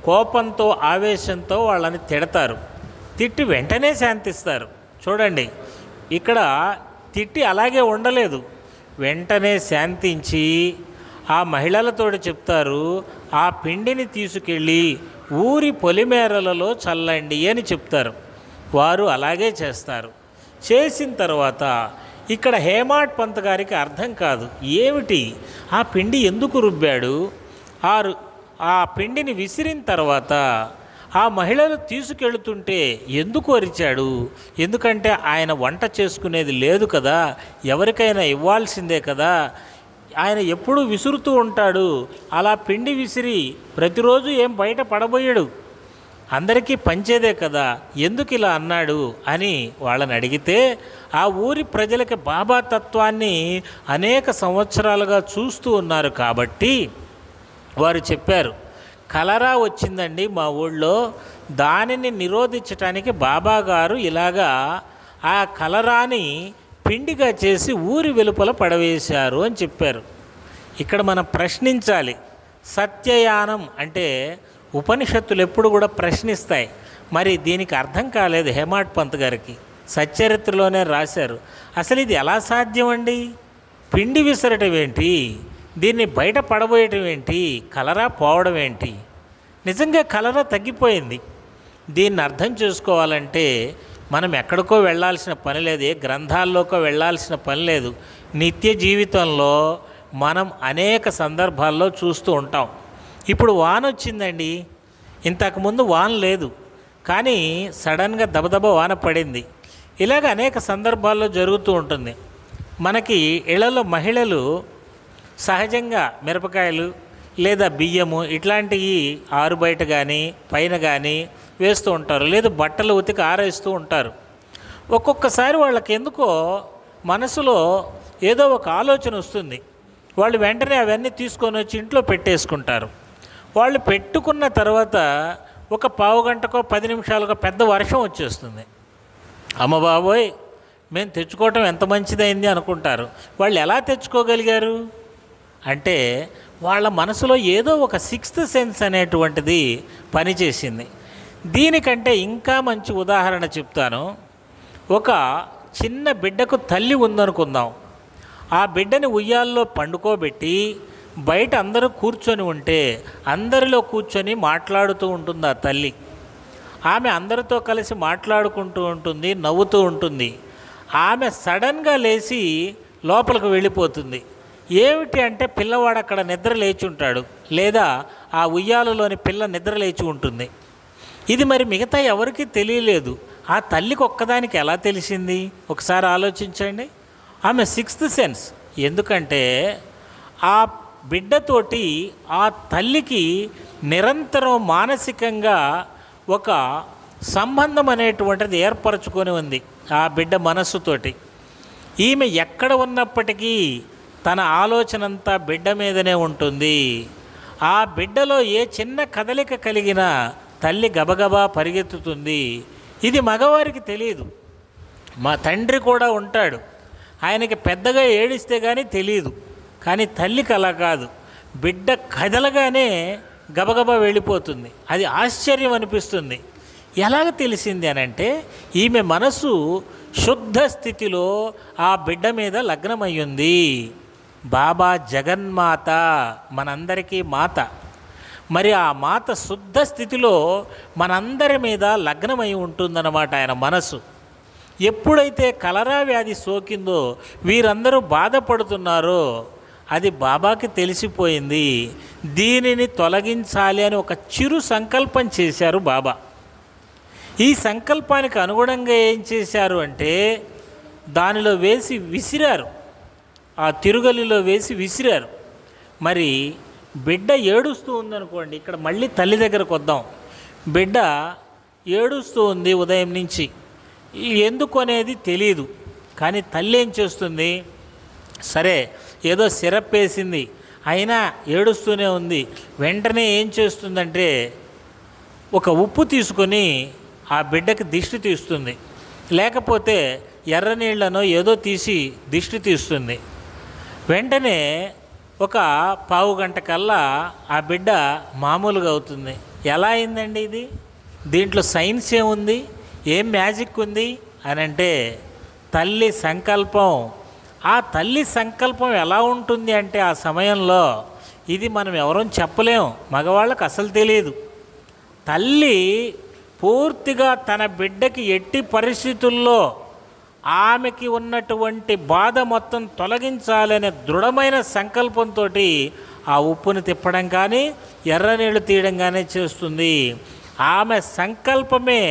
కోపంతో ఆవేశంతో వాళ్ళని తిడతారు. తిట్టి వెంటనే శాంతిస్తారు. చూడండి, ఇక్కడ తిట్టి అలాగే ఉండలేదు, వెంటనే శాంతించి ఆ మహిళలతోటి చెప్తారు, ఆ పిండిని తీసుకెళ్ళి ఊరి పొలిమేరలలో చల్లండి అని చెప్తారు. వారు అలాగే చేస్తారు. చేసిన తర్వాత ఇక్కడ హేమాడ్ పంత్ గారికి అర్థం కాదు, ఏమిటి ఆ పిండి ఎందుకు రుబ్బాడు, ఆ పిండిని విసిరిన తర్వాత ఆ మహిళలు తీసుకెళ్తుంటే ఎందుకు అరిచాడు? ఎందుకంటే ఆయన వంట చేసుకునేది లేదు కదా, ఎవరికైనా ఇవ్వాల్సిందే కదా, ఆయన ఎప్పుడూ విసురుతూ ఉంటాడు, అలా పిండి విసిరి ప్రతిరోజు ఏం బయట పడబోయాడు, అందరికీ పంచేదే కదా, ఎందుకు ఇలా అన్నాడు అని వాళ్ళని అడిగితే ఆ ఊరి ప్రజలకి బాబా తత్వాన్ని అనేక సంవత్సరాలుగా చూస్తూ ఉన్నారు కాబట్టి వారు చెప్పారు, కలరా వచ్చిందండి మా ఊళ్ళో, దానిని నిరోధించటానికి బాబా గారు ఇలాగా ఆ కలరాని పిండిగా చేసి ఊరి వెలుపల పడవేశారు అని చెప్పారు. ఇక్కడ మనం ప్రశ్నించాలి. సత్యయానం అంటే ఉపనిషత్తులు ఎప్పుడు కూడా ప్రశ్నిస్తాయి. మరి దీనికి అర్థం కాలేదు హేమాడ్ పంత్ గారికి, సచ్చరిత్రలోనే రాశారు. అసలు ఇది ఎలా సాధ్యం అండి? పిండి విసరటం ఏంటి, దీన్ని బయట పడబోయటం ఏంటి, కలరా పోవడం ఏంటి? నిజంగా కలరా తగ్గిపోయింది. దీన్ని అర్థం చేసుకోవాలంటే మనం ఎక్కడికో వెళ్ళాల్సిన పని లేదు, ఏ గ్రంథాల్లోకో వెళ్ళాల్సిన పని లేదు. నిత్య జీవితంలో మనం అనేక సందర్భాల్లో చూస్తూ ఉంటాం. ఇప్పుడు వాన వచ్చిందండి, ఇంతకుముందు వాన లేదు, కానీ సడన్గా దబదబ వాన పడింది. ఇలాగ అనేక సందర్భాల్లో జరుగుతూ ఉంటుంది. మనకి ఇళ్లలో మహిళలు సహజంగా మిరపకాయలు లేదా బియ్యము ఇట్లాంటివి ఆరు బయట కానీ పైన కానీ వేస్తూ ఉంటారు, లేదు బట్టలు ఉతికి ఆరేస్తూ ఉంటారు. ఒక్కొక్కసారి వాళ్ళకి ఎందుకో మనసులో ఏదో ఒక ఆలోచన వస్తుంది, వాళ్ళు వెంటనే అవన్నీ తీసుకొని వచ్చి ఇంట్లో పెట్టేసుకుంటారు. వాళ్ళు పెట్టుకున్న తర్వాత ఒక పావు గంటకో 10 నిమిషాలకో పెద్ద వర్షం వచ్చేస్తుంది. అమ్మ బాబోయ్, మేము తెచ్చుకోవటం ఎంత మంచిదైంది అనుకుంటారు. వాళ్ళు ఎలా తెచ్చుకోగలిగారు అంటే వాళ్ళ మనసులో ఏదో ఒక సిక్స్త్ సెన్స్ అనేటువంటిది పనిచేసింది. దీనికంటే ఇంకా మంచి ఉదాహరణ చెప్తాను. ఒక చిన్న బిడ్డకు తల్లి ఉందనుకుందాం. ఆ బిడ్డని ఉయ్యాల్లో పండుకోబెట్టి బయట అందరూ కూర్చొని ఉంటే అందరిలో కూర్చొని మాట్లాడుతూ ఉంటుంది ఆ తల్లి. ఆమె అందరితో కలిసి మాట్లాడుకుంటూ ఉంటుంది, నవ్వుతూ ఉంటుంది. ఆమె సడన్గా లేచి లోపలికి వెళ్ళిపోతుంది. ఏమిటి అంటే పిల్లవాడు అక్కడ నిద్ర లేచి ఉంటాడు, లేదా ఆ ఉయ్యాలలోని పిల్ల నిద్ర లేచి ఉంటుంది. ఇది మరి మిగతా ఎవరికీ తెలియలేదు. ఆ తల్లికి ఒక్కదానికి ఎలా తెలిసింది ఒకసారి ఆలోచించండి. ఆమె సిక్స్త్ సెన్స్. ఎందుకంటే ఆ బిడ్డతోటి ఆ తల్లికి నిరంతరం మానసికంగా ఒక సంబంధం అనేటువంటిది ఏర్పరచుకొని ఉంది ఆ బిడ్డ మనస్సుతోటి. ఈమె ఎక్కడ ఉన్నప్పటికీ తన ఆలోచన అంతా బిడ్డ మీదనే ఉంటుంది. ఆ బిడ్డలో ఏ చిన్న కదలిక కలిగినా తల్లి గబగబా పరిగెత్తుతుంది. ఇది మగవారికి తెలియదు. మా తండ్రి కూడా ఉంటాడు, ఆయనకి పెద్దగా ఏడిస్తే కానీ తెలియదు, కానీ తల్లికి అలా కాదు. బిడ్డ కదలగానే గబగబా వెళ్ళిపోతుంది. అది ఆశ్చర్యం అనిపిస్తుంది. ఎలాగ తెలిసింది అని అంటే ఈమె మనసు శుద్ధ స్థితిలో ఆ బిడ్డ మీద లగ్నమయ్యింది. బాబా జగన్మాత, మనందరికీ మాత. మరి ఆ మాత శుద్ధ స్థితిలో మనందరి మీద లగ్నమై ఉంటుందన్నమాట ఆయన మనసు. ఎప్పుడైతే కలరా వ్యాధి సోకిందో, వీరందరూ బాధపడుతున్నారో అది బాబాకి తెలిసిపోయింది. దీనిని తొలగించాలి అని ఒక చిరు సంకల్పం చేశారు బాబా. ఈ సంకల్పానికి అనుగుణంగా ఏం చేశారు అంటే దానిలో వేసి విసిరారు, ఆ తిరుగలిలో వేసి విసిరారు. మరి బిడ్డ ఏడుస్తూ ఉందనుకోండి, ఇక్కడ మళ్ళీ తల్లి దగ్గరకు వద్దాం. బిడ్డ ఏడుస్తూ ఉంది ఉదయం నుంచి, ఎందుకు అనేది తెలియదు. కానీ తల్లి ఏం చేస్తుంది, సరే ఏదో సిరప్ వేసింది, అయినా ఏడుస్తూనే ఉంది. వెంటనే ఏం చేస్తుందంటే ఒక ఉప్పు తీసుకొని ఆ బిడ్డకి దిష్టి తీస్తుంది, లేకపోతే ఎర్ర నీళ్లను ఏదో తీసి దిష్టి తీస్తుంది. వెంటనే ఒక పావు గంట కల్లా ఆ బిడ్డ మామూలుగా అవుతుంది. ఎలా అయిందండి ఇది? దీంట్లో సైన్స్ ఏముంది, ఏం మ్యాజిక్ ఉంది అని అంటే తల్లి సంకల్పం. ఆ తల్లి సంకల్పం ఎలా ఉంటుంది అంటే ఆ సమయంలో ఇది మనం ఎవరూ చెప్పలేం, మగవాళ్ళకి అసలు తెలియదు. తల్లి పూర్తిగా తన బిడ్డకి ఎట్టి పరిస్థితుల్లో ఆమెకి ఉన్నటువంటి బాధ మొత్తం తొలగించాలనే దృఢమైన సంకల్పంతో ఆ ఉప్పుని తిప్పడం కానీ ఎర్ర నీళ్ళు తీయడం కానీ చేస్తుంది. ఆమె సంకల్పమే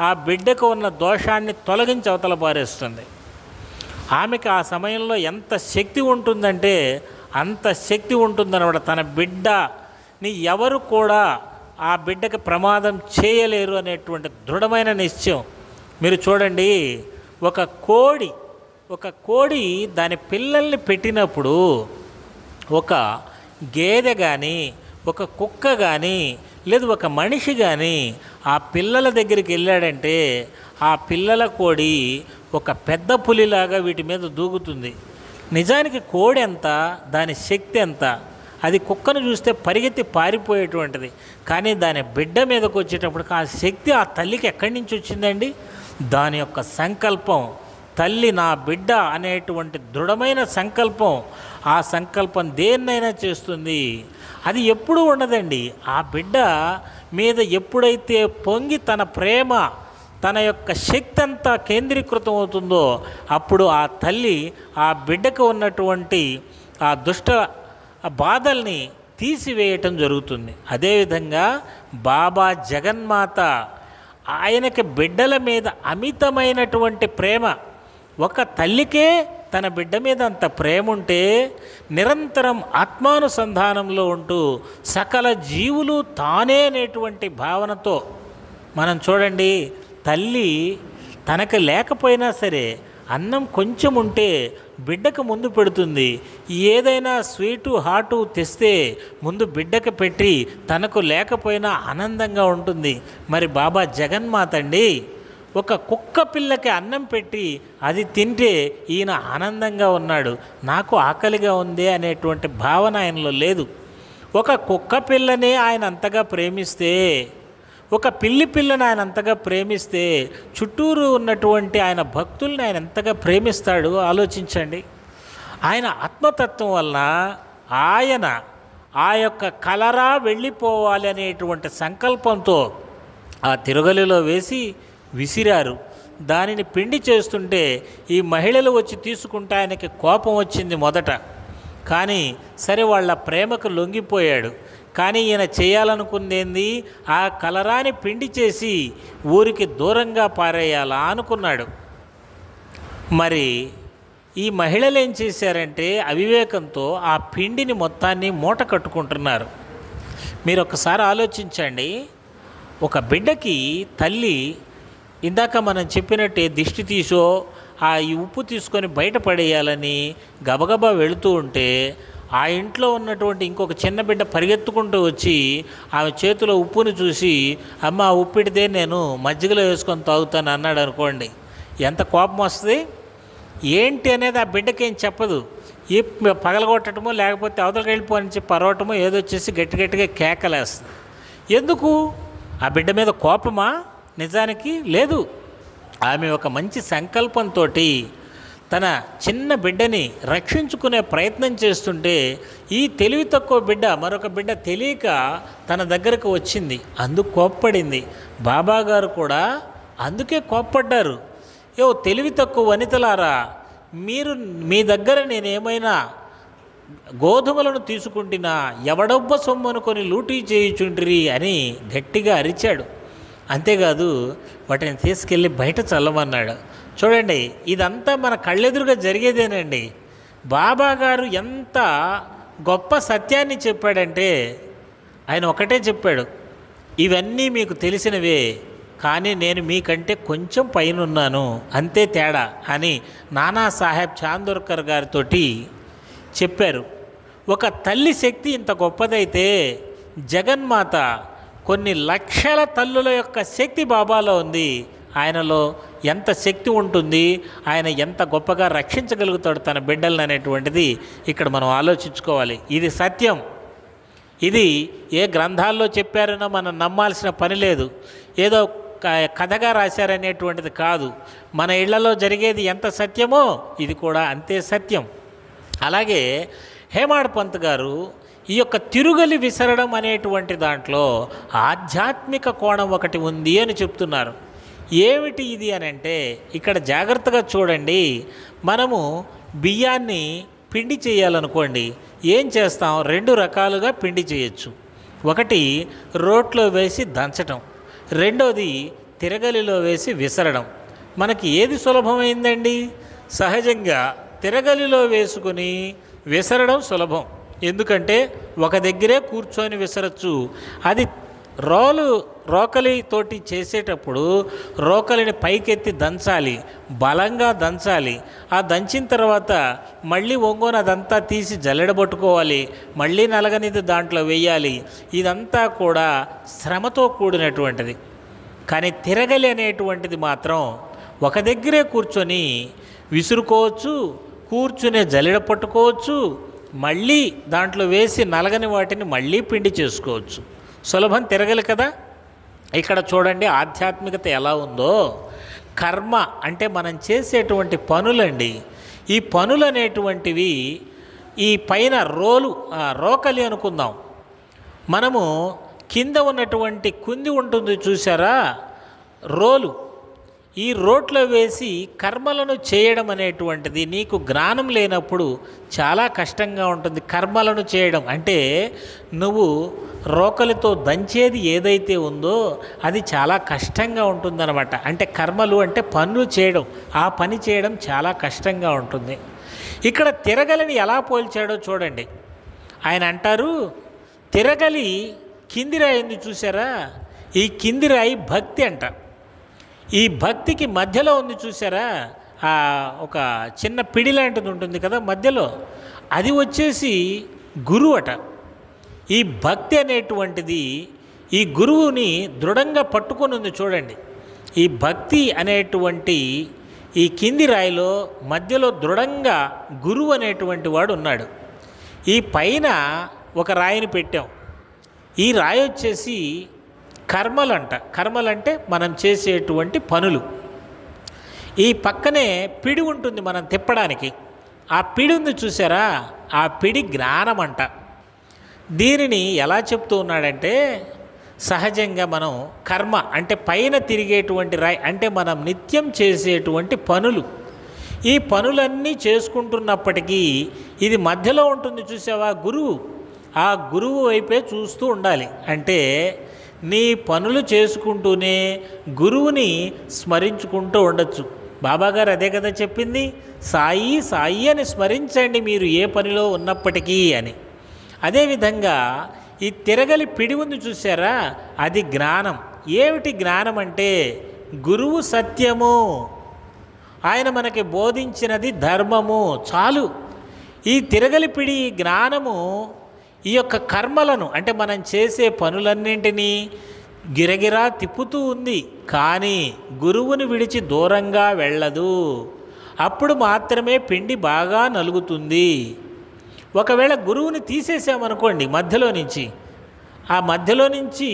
ఆ బిడ్డకు ఉన్న దోషాన్ని తొలగించి అవతల పారేస్తుంది. ఆమెకు ఆ సమయంలో ఎంత శక్తి ఉంటుందంటే అంత శక్తి ఉంటుందన్నమాట. తన బిడ్డని ఎవరు కూడా ఆ బిడ్డకి ప్రమాదం చేయలేరు అనేటువంటి దృఢమైన నిశ్చయం. మీరు చూడండి, ఒక కోడి దాని పిల్లల్ని పెట్టినప్పుడు ఒక గేదె కానీ ఒక కుక్క కానీ లేదు ఒక మనిషి కానీ ఆ పిల్లల దగ్గరికి వెళ్ళాడంటే ఆ పిల్లల కోడి ఒక పెద్ద పులిలాగా వీటి మీద దూకుతుంది. నిజానికి కోడి ఎంత, దాని శక్తి ఎంత, అది కుక్కను చూస్తే పరిగెత్తి పారిపోయేటువంటిది. కానీ దాని బిడ్డ మీదకి వచ్చేటప్పటికి ఆ శక్తి ఆ తల్లికి ఎక్కడి నుంచి వచ్చిందండి? దాని యొక్క సంకల్పం. తల్లి నా బిడ్డ అనేటువంటి దృఢమైన సంకల్పం. ఆ సంకల్పం దేన్నైనా చేస్తుంది. అది ఎప్పుడూ ఉండదండి. ఆ బిడ్డ మీద ఎప్పుడైతే పొంగి తన ప్రేమ, తన యొక్క శక్తి అంతా కేంద్రీకృతం అవుతుందో అప్పుడు ఆ తల్లి ఆ బిడ్డకు ఉన్నటువంటి ఆ దుష్ట బాధల్ని తీసివేయటం జరుగుతుంది. అదేవిధంగా బాబా జగన్మాత ఆయనకి బిడ్డల మీద అమితమైనటువంటి ప్రేమ. ఒక తల్లికే తన బిడ్డ మీద అంత ప్రేమ ఉంటే నిరంతరం ఆత్మానుసంధానంలో ఉంటూ సకల జీవులు తానే అనేటువంటి భావనతో మనం చూడండి, తల్లి తనకు లేకపోయినా సరే అన్నం కొంచెం ఉంటే బిడ్డకు ముందు పెడుతుంది. ఏదైనా స్వీటు హాటు తెస్తే ముందు బిడ్డకు పెట్టి తనకు లేకపోయినా ఆనందంగా ఉంటుంది. మరి బాబా జగన్మాత అండి, ఒక కుక్క పిల్లకి అన్నం పెట్టి అది తింటే ఈయన ఆనందంగా ఉన్నాడు, నాకు ఆకలిగా ఉంది అనేటువంటి భావన ఆయనలో లేదు. ఒక కుక్క పిల్లని ఆయన అంతగా ప్రేమిస్తే, ఒక పిల్లిని ఆయన అంతగా ప్రేమిస్తే చుట్టూరు ఉన్నటువంటి ఆయన భక్తుల్ని ఆయన ఎంతగా ప్రేమిస్తాడు ఆలోచించండి. ఆయన ఆత్మతత్వం వలన ఆయన ఆ యొక్క కలరా వెళ్ళిపోవాలి అనేటువంటి సంకల్పంతో ఆ తిరగలిలో వేసి విసిరారు. దానిని పిండి చేస్తుంటే ఈ మహిళలు వచ్చి తీసుకుంటే ఆయనకి కోపం వచ్చింది మొదట. కానీ సరే వాళ్ళ ప్రేమకు లొంగిపోయాడు. కానీ ఈయన చేయాలనుకుందేంది, ఆ కలరాని పిండి చేసి ఊరికి దూరంగా పారేయాలా అనుకున్నాడు. మరి ఈ మహిళలు ఏం చేశారంటే అవివేకంతో ఆ పిండిని మొత్తాన్ని మూట కట్టుకుంటున్నారు. మీరు ఒకసారి ఆలోచించండి, ఒక బిడ్డకి తల్లి ఇందాక మనం చెప్పినట్టే దిష్టి తీసో ఈ ఉప్పు తీసుకొని బయటపడేయాలని గబగబా వెళుతూ ఉంటే ఆ ఇంట్లో ఉన్నటువంటి ఇంకొక చిన్న బిడ్డ పరిగెత్తుకుంటూ వచ్చి ఆమె చేతిలో ఉప్పును చూసి అమ్మ ఉప్పిడితే నేను మజ్జిగలో వేసుకొని తాగుతాను అన్నాడు అనుకోండి, ఎంత కోపం వస్తుంది ఏంటి అనేది ఆ బిడ్డకేం చెప్పదు. ఈ పగలగొట్టడమో లేకపోతే అవతలకి వెళ్ళిపోని చెప్పి పరవటమో ఏదో వచ్చేసి గట్టిగా కేకలేస్తుంది. ఎందుకు? ఆ బిడ్డ మీద కోపమా? నిజానికి లేదు. ఆమె ఒక మంచి సంకల్పంతో తన చిన్న బిడ్డని రక్షించుకునే ప్రయత్నం చేస్తుంటే ఈ తెలివి తక్కువ బిడ్డ మరొక బిడ్డ తెలియక తన దగ్గరకు వచ్చింది, అందుకు కోప్పడింది. బాబాగారు కూడా అందుకే కోప్పడ్డారు. తెలివి తక్కువ వనితలారా, మీరు మీ దగ్గర నేనేమైనా గోధుమలను తీసుకుంటున్నా ఎవడొబ్బ సొమ్మనుకొని లూటీ చేయుచుండ్రి అని గట్టిగా అరిచాడు. అంతేకాదు వాటిని తీసుకెళ్ళి బయట చల్లమన్నాడు. చూడండి, ఇదంతా మన కళ్ళెదురుగా జరిగేదేనండి. బాబాగారు ఎంత గొప్ప సత్యాన్ని చెప్పాడంటే ఆయన ఒకటే చెప్పాడు, ఇవన్నీ మీకు తెలిసినవే కానీ నేను మీకంటే కొంచెం పైనున్నాను, అంతే తేడా అని నానాసాహెబ్ చాందోర్కర్ గారితో చెప్పారు. ఒక తల్లి శక్తి ఇంత గొప్పదైతే జగన్మాత కొన్ని లక్షల తల్లుల యొక్క శక్తి బాబాలో ఉంది. ఆయనలో ఎంత శక్తి ఉంటుంది, ఆయన ఎంత గొప్పగా రక్షించగలుగుతాడు తన బిడ్డలను అనేటువంటిది ఇక్కడ మనం ఆలోచించుకోవాలి. ఇది సత్యం. ఇది ఏ గ్రంథాల్లో చెప్పారనో మనం నమ్మాల్సిన పని లేదు. ఏదో కథగా రాశారనేటువంటిది కాదు. మన ఇళ్లలో జరిగేది ఎంత సత్యమో ఇది కూడా అంతే సత్యం. అలాగే హేమాడ్ పంత్ గారు ఈ యొక్క తిరుగలి విసరడం అనేటువంటి దాంట్లో ఆధ్యాత్మిక కోణం ఒకటి ఉంది అని చెప్తున్నారు. ఏమిటి ఇది అని అంటే ఇక్కడ జాగ్రత్తగా చూడండి. మనము బియ్యాన్ని పిండి చేయాలనుకోండి, ఏం చేస్తాం, రెండు రకాలుగా పిండి చేయొచ్చు. ఒకటి రోట్లో వేసి దంచటం, రెండోది తిరగలిలో వేసి విసరడం. మనకి ఏది సులభమైందండి? సహజంగా తిరగలిలో వేసుకుని విసరడం సులభం. ఎందుకంటే ఒక దగ్గరే కూర్చొని విసరచ్చు. అది రోకలితోటి చేసేటప్పుడు రోకలిని పైకెత్తి దంచాలి, బలంగా దంచాలి. ఆ దంచిన తర్వాత మళ్ళీ ఒంగోని అదంతా తీసి జల్లెడబట్టుకోవాలి, మళ్ళీ నలగనిది దాంట్లో వేయాలి. ఇదంతా కూడా శ్రమతో కూడినటువంటిది. కానీ తిరగలి అనేటువంటిది మాత్రం ఒక దగ్గరే కూర్చొని విసురుకోవచ్చు, కూర్చునే జల్లెడ పట్టుకోవచ్చు, మళ్ళీ దాంట్లో వేసి నలగని వాటిని మళ్ళీ పిండి చేసుకోవచ్చు. సులభం తిరగలి కదా. ఇక్కడ చూడండి ఆధ్యాత్మికత ఎలా ఉందో. కర్మ అంటే మనం చేసేటువంటి పనులండి. ఈ పనులు అనేటువంటివి ఈ పైన రోకలి అనుకుందాం. మనము కింద ఉన్నటువంటి కుంది ఉంటుంది చూసారా, రోలు. ఈ రోట్లో వేసి కర్మలను చేయడం అనేటువంటిది నీకు జ్ఞానం లేనప్పుడు చాలా కష్టంగా ఉంటుంది. కర్మలను చేయడం అంటే నువ్వు రోకలితో దంచేది ఏదైతే ఉందో అది చాలా కష్టంగా ఉంటుందన్నమాట. అంటే కర్మలు అంటే పనులు చేయడం, ఆ పని చేయడం చాలా కష్టంగా ఉంటుంది. ఇక్కడ తిరగలిని ఎలా పోల్చాడో చూడండి. ఆయన అంటారు, తిరగలి కింది రాయి ఉంది చూసారా, ఈ కింది రాయి భక్తి అంట. ఈ భక్తికి మధ్యలో ఉంది చూసారా, ఒక చిన్న పిడి లాంటిది ఉంటుంది కదా మధ్యలో, అది వచ్చేసి గురువు అట. ఈ భక్తి అనేటువంటిది ఈ గురువుని దృఢంగా పట్టుకొని ఉంది చూడండి. ఈ భక్తి అనేటువంటి ఈ కింది రాయిలో మధ్యలో దృఢంగా గురువు అనేటువంటి వాడు ఉన్నాడు. ఈ పైన ఒక రాయిని పెట్టాం. ఈ రాయి వచ్చేసి కర్మలంట. కర్మలంటే మనం చేసేటువంటి పనులు. ఈ పక్కనే పిడి ఉంటుంది మనం తిప్పడానికి. ఆ పిడి ఉంది చూసారా, ఆ పిడి జ్ఞానం అంట. దీనిని ఎలా చెప్తూ ఉన్నాడంటే, సహజంగా మనం కర్మ అంటే పైన తిరిగేటువంటి రాయి అంటే మనం నిత్యం చేసేటువంటి పనులు. ఈ పనులన్నీ చేసుకుంటున్నప్పటికీ ఇది మధ్యలో ఉంటుంది చూసావా గురువు. ఆ గురువు వైపే చూస్తూ ఉండాలి. అంటే నీ పనులు చేసుకుంటూనే గురువుని స్మరించుకుంటూ ఉండొచ్చు. బాబాగారు అదే కదా చెప్పింది, సాయి సాయి అని స్మరించండి మీరు ఏ పనిలో ఉన్నప్పటికీ అని. అదేవిధంగా ఈ తిరగలి పిడి ఉంది చూసారా, అది జ్ఞానం. ఏమిటి జ్ఞానం అంటే గురువు సత్యము, ఆయన మనకి బోధించినది ధర్మము, చాలు. ఈ తిరగలి పిడి జ్ఞానము ఈ యొక్క కర్మలను అంటే మనం చేసే పనులన్నింటినీ గిరగిరా తిప్పుతూ ఉంది. కానీ గురువుని విడిచి దూరంగా వెళ్ళదు. అప్పుడు మాత్రమే పిండి బాగా నలుగుతుంది. ఒకవేళ గురువుని తీసేసామనుకోండి మధ్యలో నుంచి, ఆ మధ్యలో నుంచి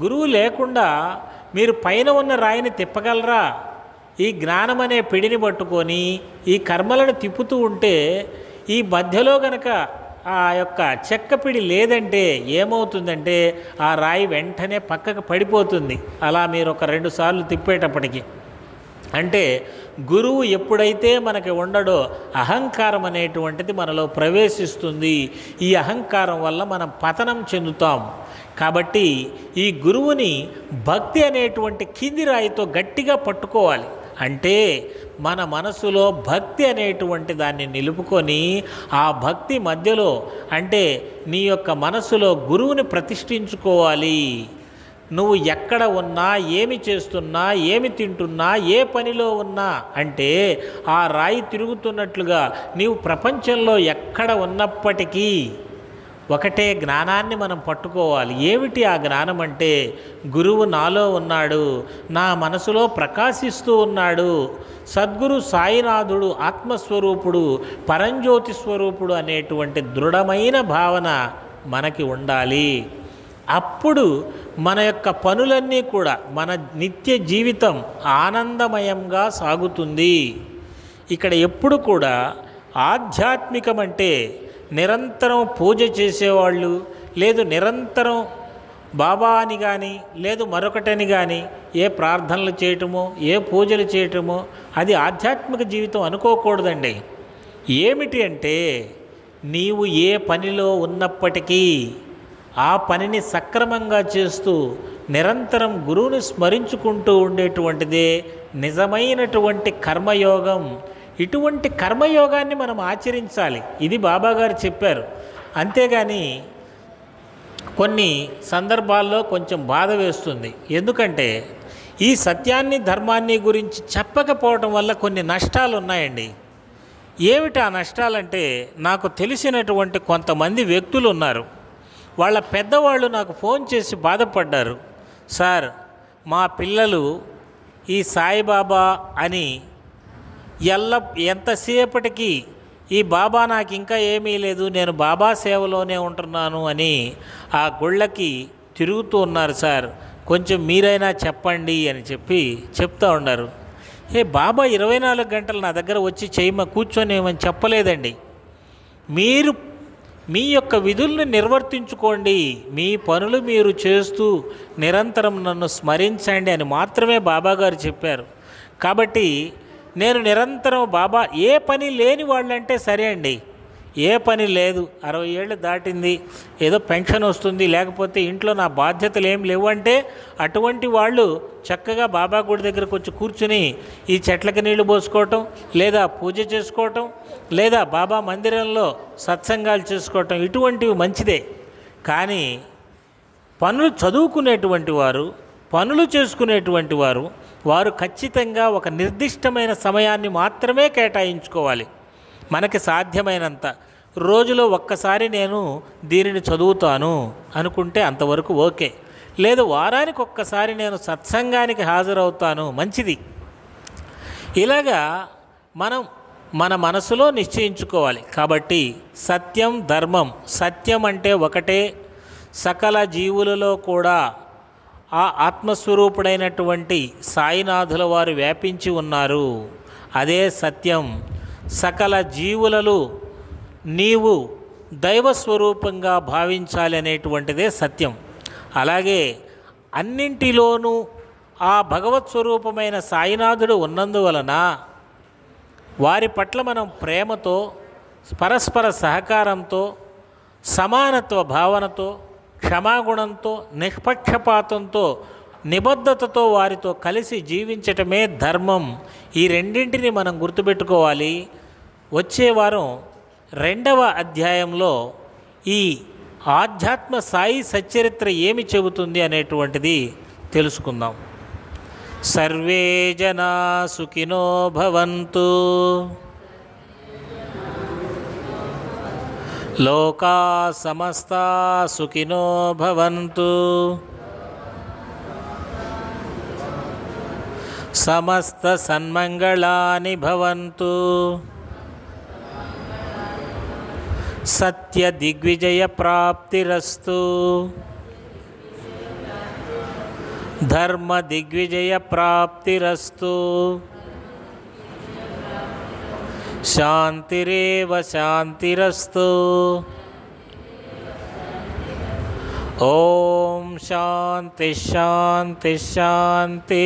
గురువు లేకుండా మీరు పైన ఉన్న రాయిని తిప్పగలరా? ఈ జ్ఞానం అనే పిడిని పట్టుకొని ఈ కర్మలను తిప్పుతూ ఉంటే ఈ మధ్యలో గనక ఆ యొక్క చెక్కపిడి లేదంటే ఏమవుతుందంటే ఆ రాయి వెంటనే పక్కకు పడిపోతుంది. అలా మీరు ఒక 2 సార్లు తిప్పేటప్పటికి. అంటే గురువు ఎప్పుడైతే మనకి ఉండడో అహంకారం అనేటువంటిది మనలో ప్రవేశిస్తుంది. ఈ అహంకారం వల్ల మనం పతనం చెందుతాం. కాబట్టి ఈ గురువుని భక్తి అనేటువంటి కింది రాయితో గట్టిగా పట్టుకోవాలి. అంటే మన మనసులో భక్తి అనేటువంటి దాన్ని నిలుపుకొని ఆ భక్తి మధ్యలో అంటే నీ యొక్క మనసులో గురువుని ప్రతిష్ఠించుకోవాలి. నువ్వు ఎక్కడ ఉన్నా, ఏమి చేస్తున్నా, ఏమి తింటున్నా, ఏ పనిలో ఉన్నా అంటే ఆ రాయి తిరుగుతున్నట్లుగా నీవు ప్రపంచంలో ఎక్కడ ఉన్నప్పటికీ ఒకటే జ్ఞానాన్ని మనం పట్టుకోవాలి. ఏమిటి ఆ జ్ఞానం అంటే గురువు నాలో ఉన్నాడు, నా మనసులో ప్రకాశిస్తూ ఉన్నాడు, సద్గురు సాయినాథుడు ఆత్మస్వరూపుడు, పరంజ్యోతి స్వరూపుడు అనేటువంటి దృఢమైన భావన మనకి ఉండాలి. అప్పుడు మన యొక్క పనులన్నీ కూడా మన నిత్య జీవితం ఆనందమయంగా సాగుతుంది. ఇక్కడ ఎప్పుడు కూడా ఆధ్యాత్మికం అంటే నిరంతరం పూజ చేసేవాళ్ళు, లేదు నిరంతరం బాబా అని కానీ, లేదు మరొకటని కానీ ఏ ప్రార్థనలు చేయటమో, ఏ పూజలు చేయటమో అది ఆధ్యాత్మిక జీవితం అనుకోకూడదండి. ఏమిటి అంటే నీవు ఏ పనిలో ఉన్నప్పటికీ ఆ పనిని సక్రమంగా చేస్తూ నిరంతరం గురువుని స్మరించుకుంటూ ఉండేటువంటిదే నిజమైనటువంటి కర్మయోగం. ఇటువంటి కర్మయోగాన్ని మనం ఆచరించాలి. ఇది బాబాగారు చెప్పారు. అంతేగాని కొన్ని సందర్భాల్లో కొంచెం బాధ వేస్తుంది. ఎందుకంటే ఈ సత్యాన్ని ధర్మాన్ని గురించి చెప్పకపోవటం వల్ల కొన్ని నష్టాలు ఉన్నాయండి. ఏమిటి ఆ నష్టాలంటే, నాకు తెలిసినటువంటి కొంతమంది వ్యక్తులు ఉన్నారు. వాళ్ళ పెద్దవాళ్ళు నాకు ఫోన్ చేసి బాధపడ్డారు. సార్, మా పిల్లలు ఈ సాయిబాబా అని ఎంతసేపటికి ఈ బాబా నాకు ఇంకా ఏమీ లేదు, నేను బాబా సేవలోనే ఉంటున్నాను అని ఆ గుళ్ళకి తిరుగుతూ ఉన్నారు సార్, కొంచెం మీరైనా చెప్పండి అని చెప్తూ ఉన్నారు. బాబా 24 గంటలు నా దగ్గర వచ్చి కూర్చొని ఏమని చెప్పలేదండి. మీరు మీ యొక్క విధుల్ని నిర్వర్తించుకోండి, మీ పనులు మీరు చేస్తూ నిరంతరం నన్ను స్మరించండి అని మాత్రమే బాబాగారు చెప్పారు. కాబట్టి నేను నిరంతరం బాబా, ఏ పని లేని వాళ్ళంటే సరే అండి, ఏ పని లేదు, 60 ఏళ్ళు దాటింది, ఏదో పెన్షన్ వస్తుంది, లేకపోతే ఇంట్లో నా బాధ్యతలు ఏం లేవు అంటే అటువంటి వాళ్ళు చక్కగా బాబా గుడి దగ్గరకు వచ్చి కూర్చుని ఈ చెట్లకి నీళ్లు పోసుకోవటం, లేదా పూజ చేసుకోవటం, లేదా బాబా మందిరంలో సత్సంగాలు చేసుకోవటం, ఇటువంటివి మంచిదే. కానీ పనులు చదువుకునేటువంటి వారు, పనులు చేసుకునేటువంటి వారు ఖచ్చితంగా ఒక నిర్దిష్టమైన సమయాన్ని మాత్రమే కేటాయించుకోవాలి. మనకి సాధ్యమైనంత రోజులో ఒక్కసారి నేను దీనిని చదువుతాను అనుకుంటే అంతవరకు ఓకే, లేదు వారానికి ఒక్కసారి నేను సత్సంగానికి హాజరవుతాను, మంచిది. ఇలాగా మనం మన మనసులో నిశ్చయించుకోవాలి. కాబట్టి సత్యం ధర్మం, సత్యం అంటే ఒకటే, సకల జీవులలో కూడా ఆ ఆత్మస్వరూపుడైనటువంటి సాయినాథుల వారు వ్యాపించి ఉన్నారు, అదే సత్యం. సకల జీవులలో నీవు దైవస్వరూపంగా భావించాలి అనేటువంటిదే సత్యం. అలాగే అన్నింటిలోనూ ఆ భగవత్ స్వరూపమైన సాయినాథుడు ఉన్నందువలన వారి పట్ల మనం ప్రేమతో, పరస్పర సహకారంతో, సమానత్వ భావనతో, క్షమాగుణంతో, నిష్పక్షపాతంతో, నిబద్ధతతో వారితో కలిసి జీవించటమే ధర్మం. ఈ రెండింటిని మనం గుర్తుపెట్టుకోవాలి. వచ్చే వారం 2వ అధ్యాయంలో ఈ ఆధ్యాత్మ సాయి సచ్చరిత్ర ఏమి చెబుతుంది అనేటువంటిది తెలుసుకుందాం. సర్వే జనా సుఖినో భవంతు, లోకా సమస్తా సుఖినో భవంతు, సమస్త సన్మంగళాని భవంతు, సత్య దిగ్విజయ ప్రాప్తిరస్తు, ధర్మ దిగ్విజయ ప్రాప్తిరస్తు, శాంతిరేవ శాంతిరస్తు. ఓం శాంతి శాంతి శాంతి.